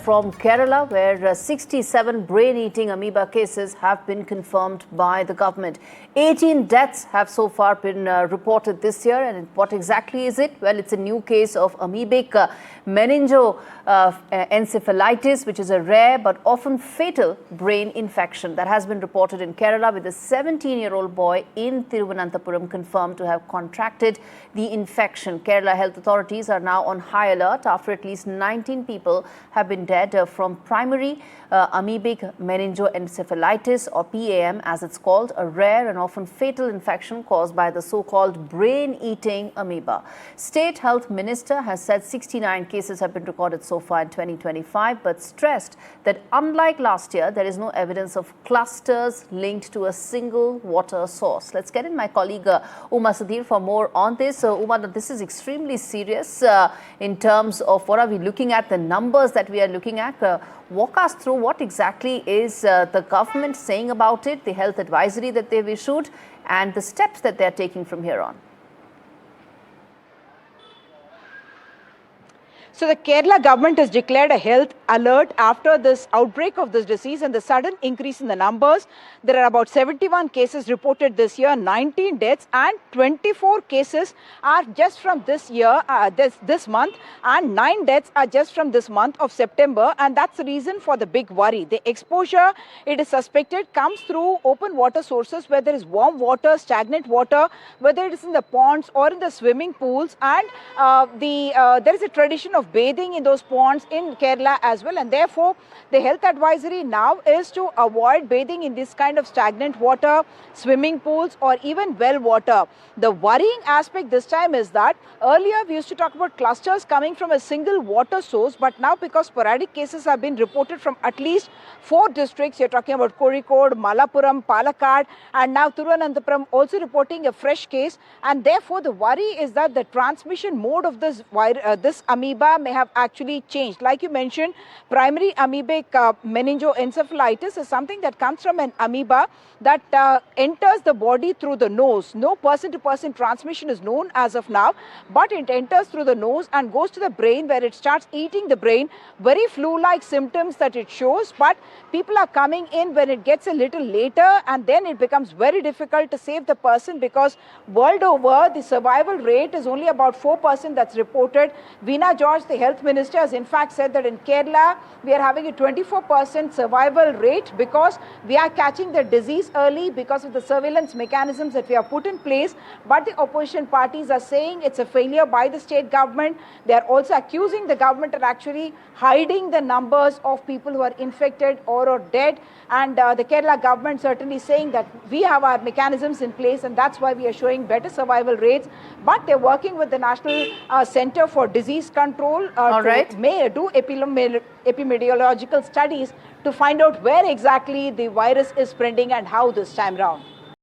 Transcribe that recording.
from Kerala, where 67 brain-eating amoeba cases have been confirmed by the government. 18 deaths have so far been reported this year. And what exactly is it? Well, it's a new case of amoebic meningoencephalitis, which is a rare but often fatal brain infection that has been reported in Kerala, with a 17-year-old boy in Thiruvananthapuram confirmed to have contracted the infection. Kerala health authorities are now on high alert after at least 19 people have been dead from primary amoebic meningoencephalitis, or PAM as it's called, a rare and often fatal infection caused by the so-called brain-eating amoeba. State Health Minister has said 69 cases have been recorded so far in 2025, but stressed that unlike last year, there is no evidence of clusters linked to a single water source. Let's get in my colleague Uma Sudhir for more on this. Uma, this is extremely serious in terms of what are we looking at, the numbers that we are looking at. Walk us through what exactly is the government saying about it, the health advisory that they've issued, and the steps that they're taking from here on. So the Kerala government has declared a health alert after this outbreak of this disease and the sudden increase in the numbers. There are about 71 cases reported this year, 19 deaths, and 24 cases are just from this year, this month, and 9 deaths are just from this month of September. And that's the reason for the big worry. The exposure, it is suspected, comes through open water sources where there is warm water, stagnant water, whether it is in the ponds or in the swimming pools. And there is a tradition of bathing in those ponds in Kerala as well, and therefore the health advisory now is to avoid bathing in this kind of stagnant water, swimming pools, or even well water. The worrying aspect this time is that earlier we used to talk about clusters coming from a single water source, but now because sporadic cases have been reported from at least 4 districts, you're talking about Kozhikode, Malappuram, Palakkad, and now Thiruvananthapuram also reporting a fresh case, and therefore the worry is that the transmission mode of this amoeba may have actually changed. Like you mentioned, primary amoebic meningoencephalitis is something that comes from an amoeba that enters the body through the nose. No person-to-person transmission is known as of now, but it enters through the nose and goes to the brain, where it starts eating the brain. Very flu-like symptoms that it shows, but people are coming in when it gets a little later, and then it becomes very difficult to save the person, because world over the survival rate is only about 4% that's reported. Veena George, the health minister, has in fact said that in Kerala we are having a 24% survival rate because we are catching the disease early because of the surveillance mechanisms that we have put in place. But the opposition parties are saying it's a failure by the state government. They are also accusing the government of actually hiding the numbers of people who are infected or are dead. And the Kerala government certainly saying that we have our mechanisms in place, and that's why we are showing better survival rates. But they're working with the National Center for Disease Control to do epidemiological studies to find out where exactly the virus is spreading and how this time round.